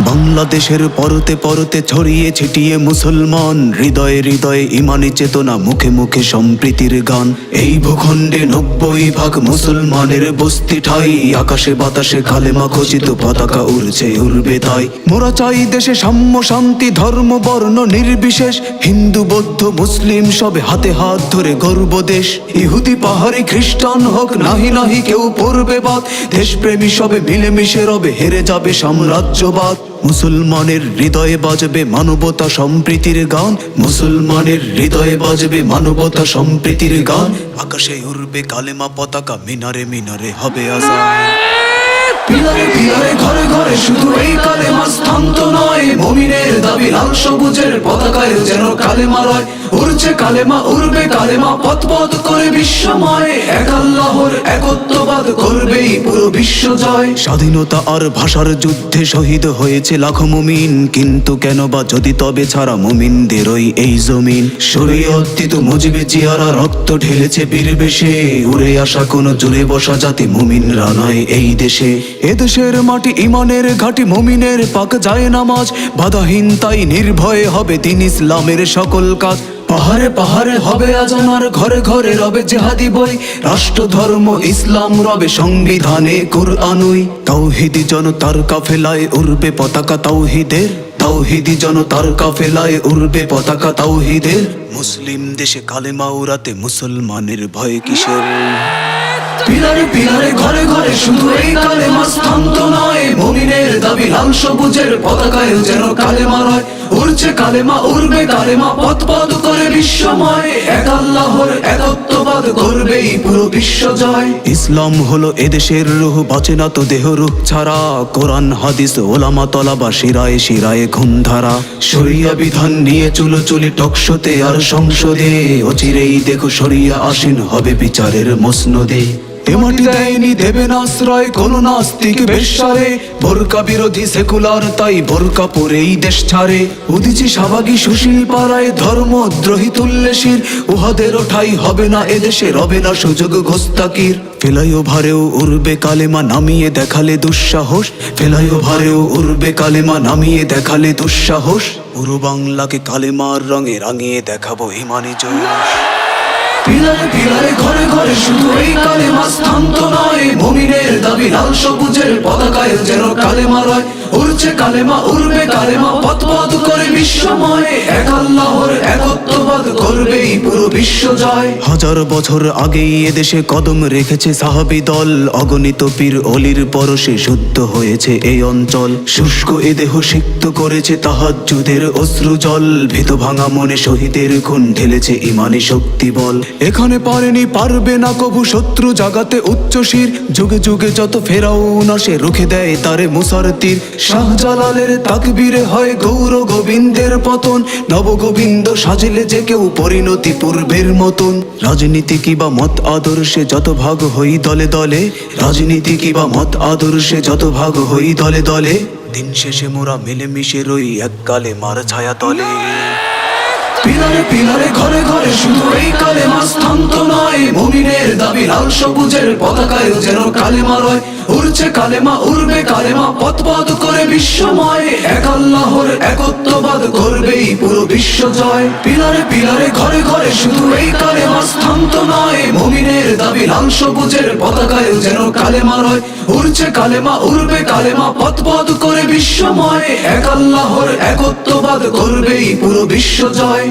বাংলাদেশের পরতে পরতে ছড়িয়ে ছিটিয়ে মুসলমান, হৃদয়ে হৃদয়ে ইমানি চেতনা, মুখে মুখে সম্প্রীতির গান। এই ভূখণ্ডে 90% মুসলমানের বস্তি ঠাই, আকাশে বাতাসে কালেমা খচিত পতাকা উড়ছে উড়বে তাই। মোরা চাই দেশে সাম্য শান্তি, ধর্ম বর্ণ নির্বিশেষ, হিন্দু বৌদ্ধ মুসলিম সবে হাতে হাত ধরে গর্ব দেশ। ইহুদি পাহাড়ি খ্রিস্টান হোক নাহি নাহি কেউ পড়বে বাদ, দেশপ্রেমী সবে মিলেমিশে রবে, হেরে যাবে সাম্রাজ্যবাদ। মুসলমানের হৃদয়ে বাজবে মানবতা সম্প্রীতির গান, মুসলমানের হৃদয়ে বাজবে মানবতা সম্প্রীতির গান। আকাশে উড়বে কালেমা পতাকা, মিনারে মিনারে হবে আজান। পিলারে পিলারে ঘরে ঘরে শুধু এই কালেমা স্থান্ত নয়, মুমিনের দাবি লাল সবুজের পতাকায় যেন কালেমা রয়। উড়ছে কালেমা উড়বে কালেমা, পথ পথ করে বিশ্বময়, এক আল্লাহর একত্ববাদ করবেই পুরো বিশ্ব জয়। স্বাধীনতা আর ভাষার যুদ্ধে শহীদ হয়েছে লাখো মুমিন, কিন্তু কেন বা যদি তবে ছাড়া মুমিনদেরই এই জমিন। শরীয়ত মুজিবে জিয়ারা রক্ত ঢেলেছে বীর বেশে, উড়ে আসা কোনো জুড়ে বসা জাতি মুমিনরা নয় এই দেশে। এদেশের মাটি ইমানের ঘাটি, মুমিনের পাক যায় নামাজ, বাধাহীন তাই নির্ভয়ে হবে দিন ইসলামের সকল কাজ। পাহাড়ে পাহাড়ে হবে আজান আর ঘরে ঘরে রবে জেহাদি বই, রাষ্ট্র ধর্ম ইসলাম রবে সংবিধানে কুরআনুই। তাওহীদি জনতার কাফেলায় উড়বে পতাকা তাওহীদের, তাওহীদি জনতার কাফেলায় উড়বে পতাকা তাওহীদের। মুসলিম দেশে কালেমা উড়াতে মুসলমানের ভয় কিসের? পিলারে পিলারে ঘরে ঘরে শুধু এই কালেমা স্থান্ত নয়, মুমিনের দাবি লাল সবুজের পতাকায় যেন কালেমা রয়। উড়ছে কালেমা উড়বে কালেমা, পথ পথ করে বিশ্বময়, এক আল্লাহর একত্ববাদ করবেই পুরো বিশ্ব জয়। ইসলাম হলো এদেশের রূহ, বাঁচে না তো দেহ রূহ ছাড়া, কোরআন হাদিস ওলামা তলাবা শিরায় শিরায় খুনধারা। শরিয়া বিধান নিয়ে চুলোচুলি টকশোতে আর সংসদে, অচিরেই দেখো শরিয়া আসীন হবে বিচারের মসনদে। এ মাটি দেয়নি দেবে না আশ্রয় কোন নাস্তিক বেশ্যারে, বোরকা বিরোধী সেকুলার তাই বোরকা পরেই দেশ ছাড়ে। উদিচি সাবাগী সুশীল পাড়ায় ধর্মদ্রোহী তুল্যে শির, উহাদের ঠাই হবে না এদেশে, রবে না সুযোগ গোস্তাকির। ফেলাইও ভারেও উড়বে কালেমা নামিয়ে দেখালে দুঃসাহস, ফেলাইও ভারেও উড়বে কালেমা নামিয়ে দেখালে দুঃসাহস। পুরো বাংলাকে কালেমার রঙে রাঙিয়ে দেখাবো ইমানি জয়। পিলারে পিলারে ঘরে ঘরে শুধু এই কালেমা স্থান্ত নয়, মুমিনের দাবি লাল সবুজের পতাকায় যেন কালেমা রয়। উড়ছে কালেমা উড়বে কালেমা, পথ পথ করে বিশ্বময়, এক আল্লাহর একত্ববাদ করবেই পুরো বিশ্ব জয়। হাজার বছর আগেই এদেশে কদম রেখেছে সাহাবী দল, অগণিত পীর অলির পরশে শুদ্ধ হয়েছে এই অঞ্চল। শুষ্ক এ দেহ সিক্ত করেছে তাহাজ্জুদের অশ্রু জল, ভীত ভাঙা মনে শহীদের খুন ঢেলেছে ইমানি শক্তি বল। এখানে পারেনি পারবে না কবু শত্রু জাগাতে উচ্চশির, যুগে যুগে যত ফেরাউন আসে রুখে দেয় তারে মুসার তীর। শাহজালালের তাকবীরে হয় গৌর গোবিন্দের পতন, নবগোবিন্দ সাজিলে যে কেউ পরিণতি পূর্বের মতন। রাজনীতি কিবা মত আদর্শে যত ভাগ হই দলে দলে, রাজনীতি কিবা মত আদর্শে যত ভাগ হই দলে দলে, দিন শেষে মোরা মিলেমিশে রই এক কালেমার ছায়া তলে। পিলারে পিলারে ঘরে ঘরে শুধু এই কালেমা স্থান্ত নয়, মুমিনের দাবি লাল সবুজের পতাকায় যেন কালেমা রয়। উড়ছে কালেমা উড়বে কালেমা, পথ পথ করে বিশ্বময়, এক আল্লাহর একত্ববাদ করবেই পুরো বিশ্ব জয়। পিলারে পিলারে ঘরে ঘরে শুধু এই কালেমা স্থান্ত নয়, মুমিনের দাবি লাল সবুজের পতাকায় যেন কালেমা রয়। উড়ছে কালেমা উড়বে কালেমা, পথ পথ করে বিশ্বময়, এক আল্লাহর একত্ববাদ করবেই পুরো বিশ্ব জয়।